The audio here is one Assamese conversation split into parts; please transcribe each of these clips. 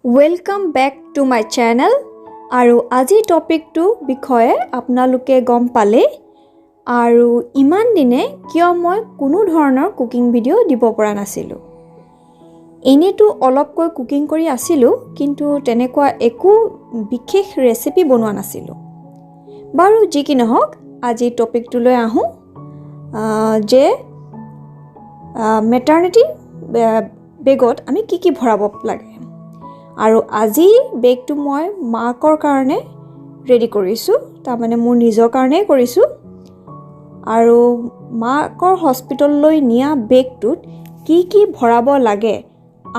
Welcome back to my channel. আৰু আজি টপিকটো বিষয়ে আপোনালোকে গম পালে আৰু ইমান দিনে কিয় মই কোনো ধৰণৰ কুকিং ভিডিও দিব পৰা নাছিলো এনেটো অলপকৈ কুকিং কৰি আছিলো কিন্তু তেনেকুৱা একো বিশেষ ৰেচিপি বনোৱা নাছিলো বাৰু যি কি নহওক আজি টপিকটো লৈ আহো যে মেটাৰনিটি বেগত আমি কি ভৰাব লাগে আৰু আজি বেগটো মই মাকৰ কাৰণে ৰেডি কৰিছো তাৰ মানে মোৰ নিজৰ কাৰণে কৰিছো আৰু মাকৰ হস্পিটেললৈ নিয়া বেগটোত কি ভৰাব লাগে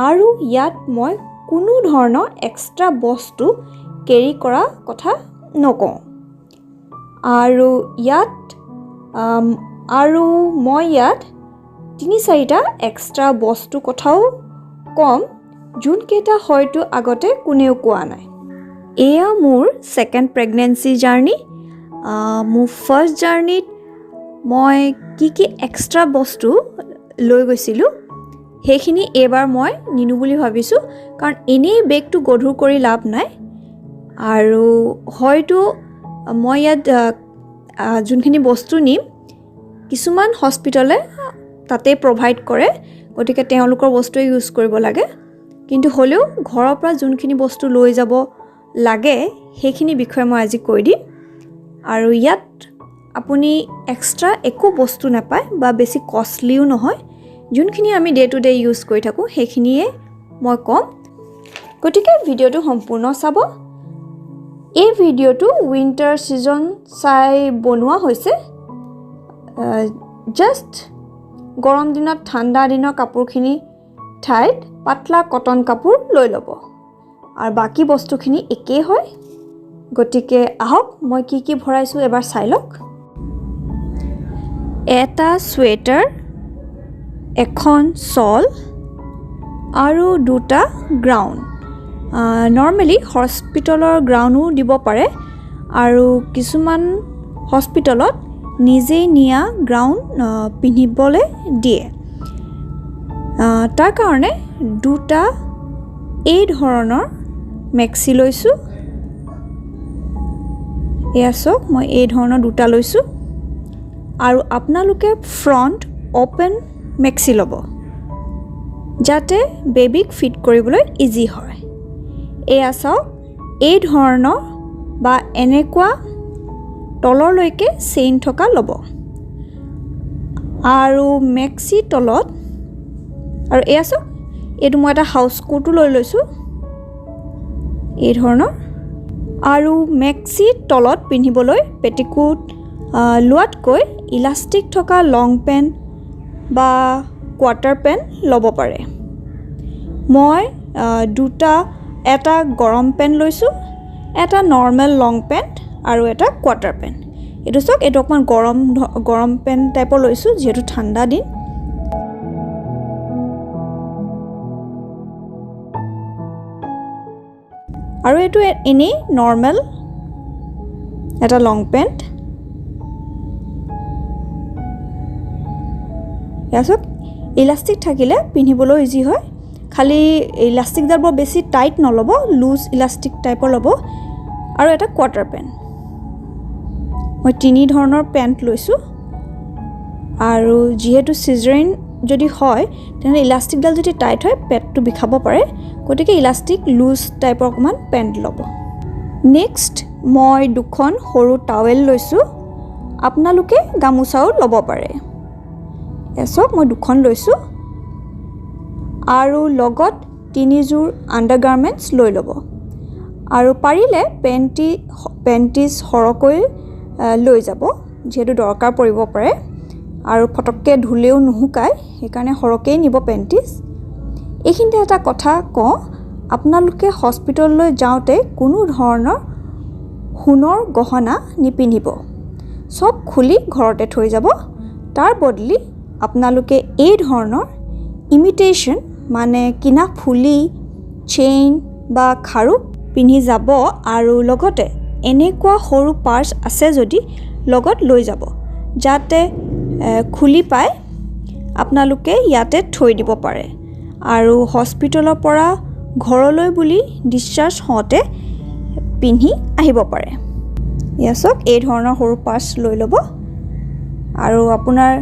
আৰু ইয়াত মই কোনো ধৰণৰ এক্সট্ৰা বস্তু কেৰি কৰা কথা নকওঁ আৰু মই ইয়াত 3-4টা এক্সট্ৰা বস্তু কথাও কম যোনকেইটা হয়তো আগতে কোনেও কোৱা নাই এয়া মোৰ সেকেন্ড প্ৰেগনেন্সি জাৰ্নি মোৰ ফাৰ্স্ট জাৰ্নিত মই কি এক্সট্ৰা বস্তু লৈ গৈছিলো হেখিনি এবাৰ মই নিনু বুলি ভাবিছো কাৰণ এনেই বেগটো গধুৰ কৰি লাভ নাই আৰু হয়তো মই ইয়াত যোনখিনি বস্তু নিম কিছুমান হস্পিটালে তাতে প্ৰভাইড কৰে গতিকে তেওঁলোকৰ বস্তু ইউজ কৰিব লাগে কিন্তু হলেও ঘৰৰ পৰা যোনখিনি বস্তু লৈ যাব লাগে হেখিনি বিষয়ে মই আজি কৈ দিম আৰু ইয়াত আপুনি এক্সট্ৰা একো বস্তু নাপায় বা বেছি কষ্টলিও নহয় যোনখিনি আমি ডে টু ডে ইউজ কৰি থাকো হেখিনিয়ে মই কম গতিকে ভিডিওটো সম্পূৰ্ণ চাব এই ভিডিওটো উইন্টাৰ সিজন চাই বনোৱা হৈছে জাস্ট গৰম দিনত ঠাণ্ডা দিনৰ কাপোৰখিনি ঠাইত পাতলা কটন কাপোৰ লৈ ল'ব আৰু বাকি বস্তুখিনি একেই হয় গতিকে আহক মই কি ভৰাইছো এবাৰ চাই লওক এটা সোয়েটাৰ এখন সল আৰু দুটা গ্ৰাউন নৰমালি হস্পিটেলৰ গ্ৰাউনো দিব পাৰে আৰু কিছুমান হস্পিটেলত নিজে নিয়া গ্ৰাউন পিন্ধিবলৈ দিয়ে তাৰ কাৰণে দুটা এই ধৰণৰ মেক্সি লৈছো এয়া সব মই এই ধৰণৰ দুটা লৈছো আৰু আপোনালোকে ফ্ৰন্ট ওপেন মেক্সি ল'ব যাতে বেবিক ফিট কৰিবলৈ ইজি হয় এয়া সব এই ধৰণৰ বা এনেকুৱা তললৈকে চেইন থকা ল'ব আৰু মেক্সি তলত আৰু এয়া সব এটো মই এটা হাউস কোটো লৈ লৈছো এই ধৰণৰ আৰু মেক্সি তলত পিন্ধিবলৈ পেটিকোট লোৱাতকৈ ইলাষ্টিক থকা লং পেন্ট বা কোৱাৰ্টাৰ পেন্ট ল'ব পাৰে মই এটা গৰম পেন্ট লৈছো এটা নৰমাল লং পেন্ট আৰু এটা কোৱাৰ্টাৰ পেন্ট এটো সক এটো অকমান গৰম পেন্ট টাইপৰ লৈছো যেটো ঠাণ্ডা দিন আৰু এটো এনে নৰমাল এটা লং পেন্ট ইয়াসক ইলাষ্টিক থাকিলে পিন্ধিবলৈ ইজি হয় খালি ইলাষ্টিক দাল বৰ বেছি টাইট নলব লুজ ইলাষ্টিক টাইপৰ লব আৰু এটা কোৱাৰ্টাৰ পেন্ট মই তিনি ধৰণৰ পেন্ট লৈছো আৰু যেহেতু সিজাৰিন যদি হয় তেনে ইলাষ্টিক দাল যদি টাইট হয় পেটটো বিখাব পাৰে গতিকে ইলাষ্টিক লুজ টাইপৰ অকমান পেন্ট লব নেক্সট মই দুখন সৰু টাৱেল লৈছো আপোনালোকে গামুচাও লব পাৰে এসব মই দুখন লৈছো আৰু লগত তিনিযোৰ আন্ডাৰগাৰমেন্টস লৈ ল'ব আৰু পাৰিলে পেন্টিজ হৰকৈ লৈ যাব যেহেতু দৰকাৰ পৰিব পাৰে আৰু ফটককে ধুলেও নুহুকায় সেইকাৰণে হৰকৈ নিব পেন্টিজ এইখিনিতে এটা কথা কওঁ আপোনালোকে হস্পিটেললৈ যাওঁতে কোনো ধৰণৰ সোণৰ গহনা নিপিন্ধিব সব খুলি ঘৰতে থৈ যাব তাৰ বদলি আপোনালোকে এই ধৰণৰ ইমিটেশন মানে কিনা ফুলি চেইন বা খাৰু পিন্ধি যাব আৰু লগতে এনেকুৱা সৰু পাৰ্স আছে যদি লগত লৈ যাব যাতে খুলি পাই আপোনালোকে ইয়াতে থৈ দিব পাৰে আৰু হস্পিটেলৰ পৰা ঘৰলৈ বুলি ডিসচাৰ্জ হওঁতে পিন্ধি আহিব পাৰে। এয়া চাওক এই ধৰণৰ সৰু পাৰ্চ লৈ ল'ব আৰু আপোনাৰ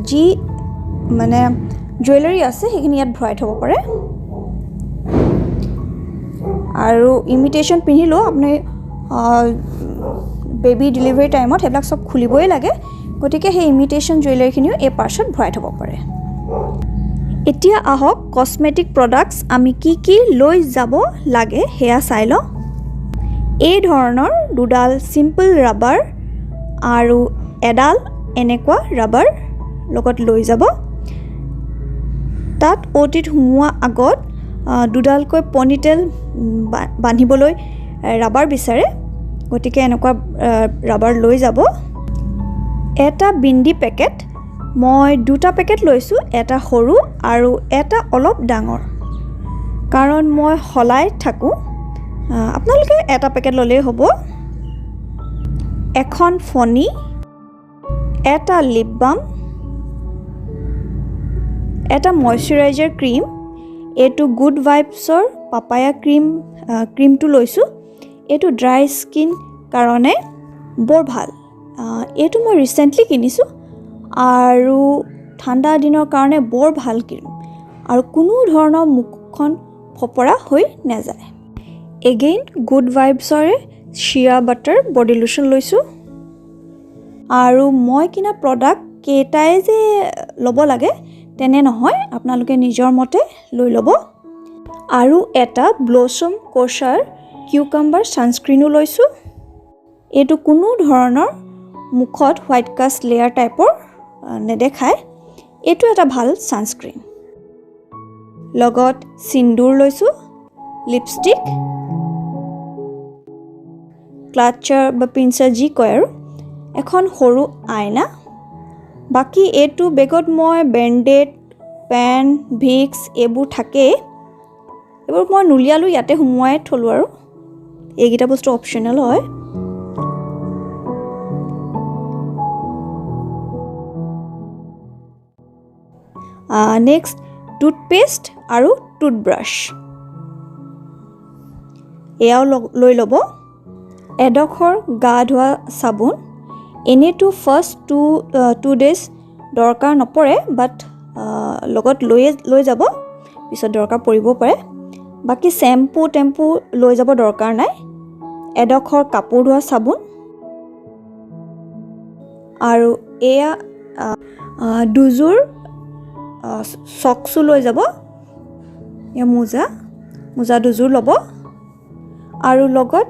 যি মানে জুৱেলাৰী আছে সেইখিনি ইয়াত ভৰাই থ'ব পাৰে। আৰু ইমিটেশ্যন পিন্ধিলেও আপুনি বেবী ডেলিভাৰী টাইমত সেইবিলাক চব খুলিবই লাগে, গতিকে সেই ইমিটেশ্যন জুৱেলাৰীখিনিও এই পাৰ্চত ভৰাই থ'ব পাৰে। এতিয়া আহক কসমেটিক প্ৰডাক্টছ আমি কি লৈ যাব লাগে সেয়া চাই লওঁ। এই ধৰণৰ দুডাল চিম্পল ৰাবাৰ আৰু এডাল এনেকুৱা ৰাবাৰ লগত লৈ যাব। তাত অ'টিত সোমোৱা আগত দুডালকৈ পনিটেল বান্ধিবলৈ ৰাবাৰ বিচাৰে, গতিকে এনেকুৱা ৰাবাৰ লৈ যাব। এটা বিন্দি পেকেট, মই দুটা পেকেট লৈছোঁ, এটা সৰু আৰু এটা অলপ ডাঙৰ, কাৰণ মই সলাই থাকোঁ। আপোনালোকে এটা পেকেট ল'লেই হ'ব। এখন ফণি, এটা লিপ বাম, এটা ময়শ্চাৰাইজাৰ ক্ৰীম, এইটো গুড ভাইবছৰ পাপায়া ক্ৰীমটো লৈছোঁ। এইটো ড্ৰাই স্কিন কাৰণে বৰ ভাল। এইটো মই ৰিচেণ্টলি কিনিছোঁ আৰু ঠাণ্ডা দিনৰ কাৰণে বৰ ভাল ক্ৰীম আৰু কোনো ধৰণৰ মুখখন ফপৰা হৈ নাযায়। এগেইন গুড ভাইবছৰে শিয়া বাটাৰ বডি লোশ্যন লৈছোঁ। আৰু মই কিনা প্ৰডাক্ট কেইটাই যে ল'ব লাগে তেনে নহয়, আপোনালোকে নিজৰ মতে লৈ ল'ব। আৰু এটা ব্লছম কোছাৰ কিউকাম্বাৰ ছানস্ক্ৰীনো লৈছোঁ। এইটো কোনো ধৰণৰ মুখত হোৱাইট কাষ্ট লেয়াৰ টাইপৰ নেদেখায়, এইটো এটা ভাল ছানস্ক্ৰীন। লগত সিন্দুৰ লৈছোঁ, লিপষ্টিক, ক্লাটচাৰ বা পিঞ্চাৰ যি কয় আৰু, এখন সৰু আইনা। বাকী এইটো বেগত মই বেণ্ডেড, পেন, ভিক্স এইবোৰ থাকেই, এইবোৰ মই নুলিয়ালোঁ, ইয়াতে সোমোৱাই থলোঁ আৰু এইকেইটা বস্তু অপশ্যনেল হয়। নেক্সট টুথপেষ্ট আৰু টুথব্ৰাছ, এয়াও লৈ ল'ব। এডোখৰ গা ধোৱা চাবোন, এনেইতো ফাৰ্ষ্ট টু ডেজ দৰকাৰ নপৰে, বাট লগত লৈ যাব, পিছত দৰকাৰ পৰিব পাৰে। বাকী টেম্পু লৈ যাব দৰকাৰ নাই। এডোখৰ কাপোৰ ধোৱা চাবোন আৰু এয়া দুযোৰ চক্সো লৈ যাব। এয়া মোজা দুযোৰ ল'ব আৰু লগত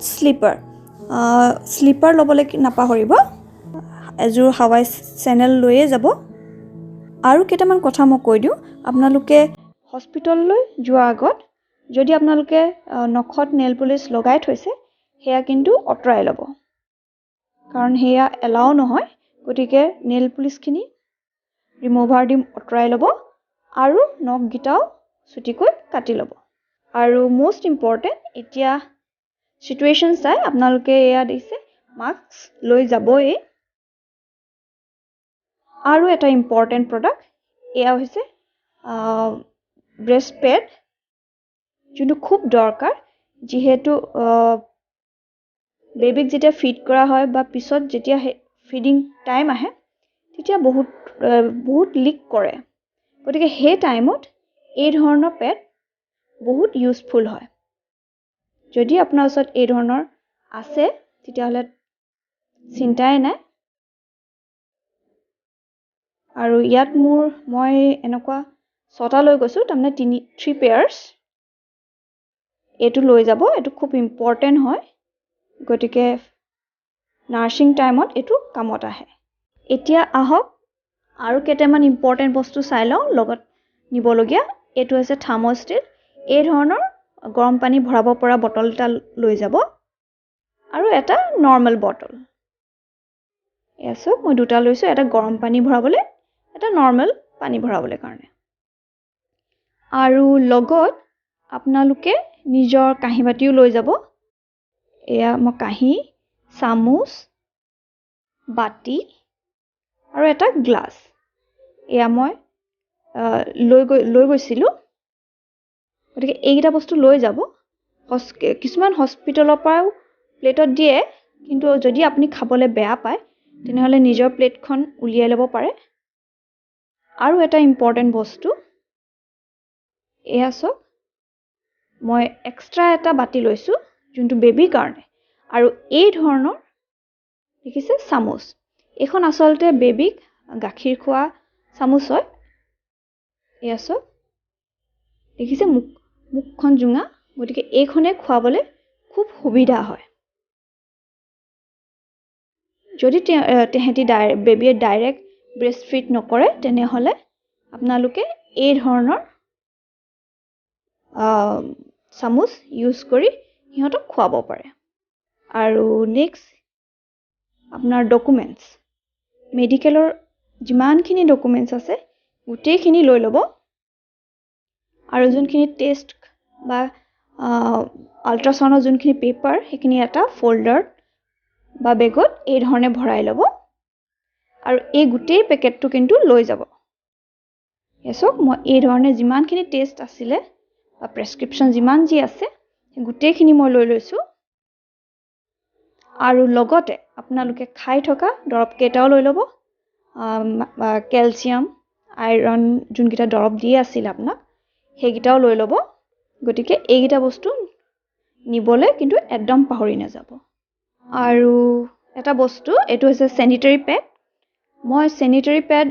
শ্লিপাৰ ল'বলৈ নাপাহৰিব। এযোৰ হাৱাই চেণ্ডেল লৈয়ে যাব। আৰু কেইটামান কথা মই কৈ দিওঁ, আপোনালোকে হস্পিটেললৈ যোৱাৰ আগত যদি আপোনালোকে নখত নেইল পলিচ লগাই থৈছে সেয়া কিন্তু আঁতৰাই ল'ব, কাৰণ সেয়া এলাও নহয়। গতিকে নেইল পলিচখিনি ৰিমুভাৰ দি আঁতৰাই ল'ব আৰু নখকেইটাও চুটিকৈ কাটি ল'ব। আৰু মষ্ট ইম্পৰ্টেণ্ট, এতিয়া চিটুৱেশ্যন চাই আপোনালোকে এয়া দিছে মাস্ক লৈ যাবই। আৰু এটা ইম্পৰ্টেণ্ট প্ৰডাক্ট, এয়া হৈছে ব্ৰেষ্ট পেড, যোনটো খুব দৰকাৰ, যিহেতু বেবীক যেতিয়া ফিড কৰা হয় বা পিছত যেতিয়া ফিডিং টাইম আহে তেতিয়া বহুত লিক কৰে, গতিকে সেই টাইমত এই ধৰণৰ পেড বহুত ইউজফুল হয়। যদি আপোনাৰ ওচৰত এই ধৰণৰ আছে তেতিয়াহ'লে চিন্তাই নাই। আৰু ইয়াত মই এনেকুৱা 6টা লৈ গৈছোঁ, তাৰমানে 3 পেয়াৰ্ছ। এইটো লৈ যাব, এইটো খুব ইম্পৰ্টেণ্ট হয়, গতিকে নাৰ্ছিং টাইমত এইটো কামত আহে। এতিয়া আহক আৰু কেইটামান ইম্পৰ্টেণ্ট বস্তু চাই লওঁ লগত নিবলগীয়া। এইটো হৈছে থাৰ্মোষ্টেট, এই ধৰণৰ গৰম পানী ভৰাব পৰা বটল এটা লৈ যাব আৰু এটা নৰ্মেল বটল। এয়া চাওক, মই 2টা লৈছোঁ, এটা গৰম পানী ভৰাবলৈ, এটা নৰ্মেল পানী ভৰাবলৈ কাৰণে। আৰু লগত আপোনালোকে নিজৰ কাঁহী বাতিও লৈ যাব। এয়া মই কাঁহী, চামুচ, বাতি আৰু এটা গ্লাছ এয়া মই লৈ গৈছিলোঁ। গতিকে এইকেইটা বস্তু লৈ যাব কিছুমান হস্পিটেলৰ পৰাও প্লেটত দিয়ে কিন্তু যদি আপুনি খাবলৈ বেয়া পায় তেনেহ'লে নিজৰ প্লেটখন উলিয়াই ল'ব পাৰে আৰু এটা ইম্পৰ্টেণ্ট বস্তু এয়া চাওক মই এক্সট্ৰা এটা বাতি লৈছোঁ যোনটো বেবীৰ কাৰণে আৰু এই ধৰণৰ দেখিছে চামুচ এইখন আচলতে বেবীক গাখীৰ খোৱা চামুচ হয় এয়া চাওক দেখিছে মুখখন জোঙা গতিকে এইখনে খুৱাবলৈ খুব সুবিধা হয় যদি তেহেঁতি বেবীয়ে ডাইৰেক্ট ব্ৰেষ্ট ফিড নকৰে তেনেহ'লে আপোনালোকে এই ধৰণৰ চামুচ ইউজ কৰি সিহঁতক খুৱাব পাৰে আৰু নেক্সট আপোনাৰ ডকুমেণ্টছ মেডিকেলৰ যিমানখিনি ডকুমেণ্টছ আছে গোটেইখিনি লৈ ল'ব আৰু যোনখিনি টেষ্ট বা আল্ট্ৰাছাউণ্ডৰ যোনখিনি পেপাৰ সেইখিনি এটা ফল্ডাৰত বা বেগত এই ধৰণে ভৰাই ল'ব আৰু এই গোটেই পেকেটটো কিন্তু লৈ যাব চাওক মই এই ধৰণে যিমানখিনি টেষ্ট আছিলে বা প্ৰেছক্ৰিপশ্যন যিমান যি আছে গোটেইখিনি মই লৈ লৈছোঁ আৰু লগতে আপোনালোকে খাই থকা দৰৱকেইটাও লৈ ল'ব কেলছিয়াম আইৰণ যোনকেইটা দৰৱ দিয়ে আছিল আপোনাক সেইকেইটাও লৈ ল'ব গতিকে এইকেইটা বস্তু নিবলৈ কিন্তু একদম পাহৰি নাযাব আৰু এটা বস্তু এইটো হৈছে চেনিটেৰী পেড মই চেনিটেৰী পেড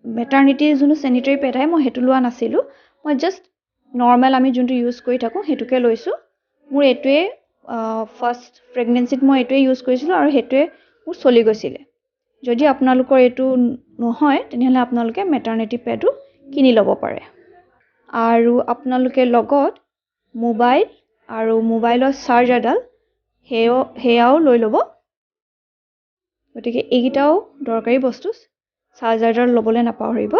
মেটাৰনিটিৰ যোনটো চেনিটেৰী পেড আহে মই সেইটো লোৱা নাছিলোঁ মই জাষ্ট নৰ্মেল আমি যোনটো ইউজ কৰি থাকোঁ সেইটোকে লৈছোঁ মোৰ এইটোৱে ফাৰ্ষ্ট প্ৰেগনেঞ্চিত মই এইটোৱে ইউজ কৰিছিলোঁ আৰু সেইটোৱে মোৰ চলি গৈছিলে যদি আপোনালোকৰ এইটো নহয় তেনেহ'লে আপোনালোকে মেটাৰনিটি পেডো কিনি ল'ব পাৰে আৰু আপোনালোকে লগত মোবাইল আৰু মোবাইলৰ চাৰ্জাৰডাল সেয়াও লৈ ল'ব গতিকে এইকেইটাও দৰকাৰী বস্তু চাৰ্জাৰডাল ল'বলৈ নাপাহৰিব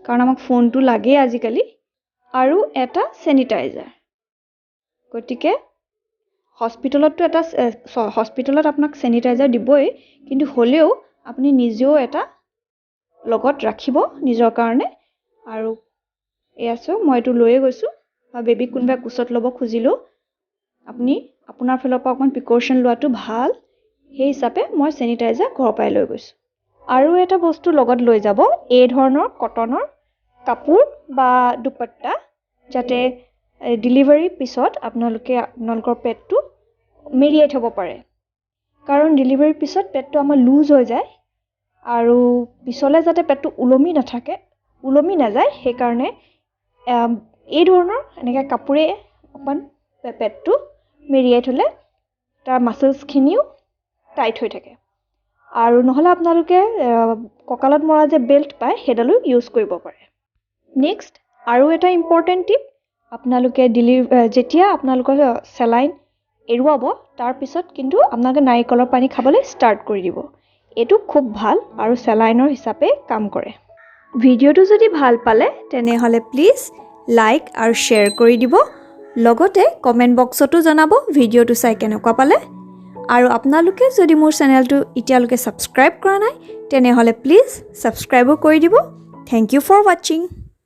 কাৰণ আমাক ফোনটো লাগেই আজিকালি আৰু এটা চেনিটাইজাৰ গতিকে হস্পিটেলত আপোনাক চেনিটাইজাৰ দিবই কিন্তু হ'লেও আপুনি নিজেও এটা লগত ৰাখিব নিজৰ কাৰণে আৰু এয়া চাওক মই এইটো লৈয়ে গৈছোঁ বা বেবীক কোনোবাই কোচত ল'ব খুজিলেও আপুনি আপোনাৰ ফালৰ পৰা অকণমান প্ৰিকশ্যন লোৱাটো ভাল সেই হিচাপে মই চেনিটাইজাৰ ঘৰৰ পৰাই লৈ গৈছোঁ আৰু এটা বস্তু লগত লৈ যাব এই ধৰণৰ কটনৰ কাপোৰ বা দুপট্টা যাতে ডেলিভাৰীৰ পিছত আপোনালোকৰ পেটটো মেৰিয়াই থ'ব পাৰে কাৰণ ডেলিভাৰীৰ পিছত পেটটো আমাৰ লুজ হৈ যায় আৰু পিছলৈ যাতে পেটটো ওলমি নাযায় সেইকাৰণে এই ধৰণৰ এনেকৈ কাপোৰে অকণমান পেটটো মেৰিয়াই থ'লে তাৰ মাছলছখিনিও টাইট হৈ থাকে আৰু নহ'লে আপোনালোকে কঁকালত মৰা যে বেল্ট পায় সেইডালো ইউজ কৰিব পাৰে নেক্সট আৰু এটা ইম্পৰ্টেণ্ট টিপ আপোনালোকে যেতিয়া আপোনালোকৰ চেলাইন এৰুৱাব তাৰপিছত কিন্তু আপোনালোকে নাৰিকলৰ পানী খাবলৈ ষ্টাৰ্ট কৰি দিব এইটো খুব ভাল আৰু চেলাইনৰ হিচাপে কাম কৰে ভিডিঅ'টো যদি ভাল পালে তেনেহ'লে প্লিজ লাইক আৰু শ্বেয়াৰ কৰি দিব লগতে কমেণ্ট বক্সতো জনাব ভিডিঅ'টো চাই কেনেকুৱা পালে আৰু আপোনালোকে যদি মোৰ চেনেলটো এতিয়ালৈকে ছাবস্ক্ৰাইব কৰা নাই তেনেহ'লে প্লিজ ছাবস্ক্ৰাইবো কৰি দিব থেংক ইউ ফৰ ৱাচিং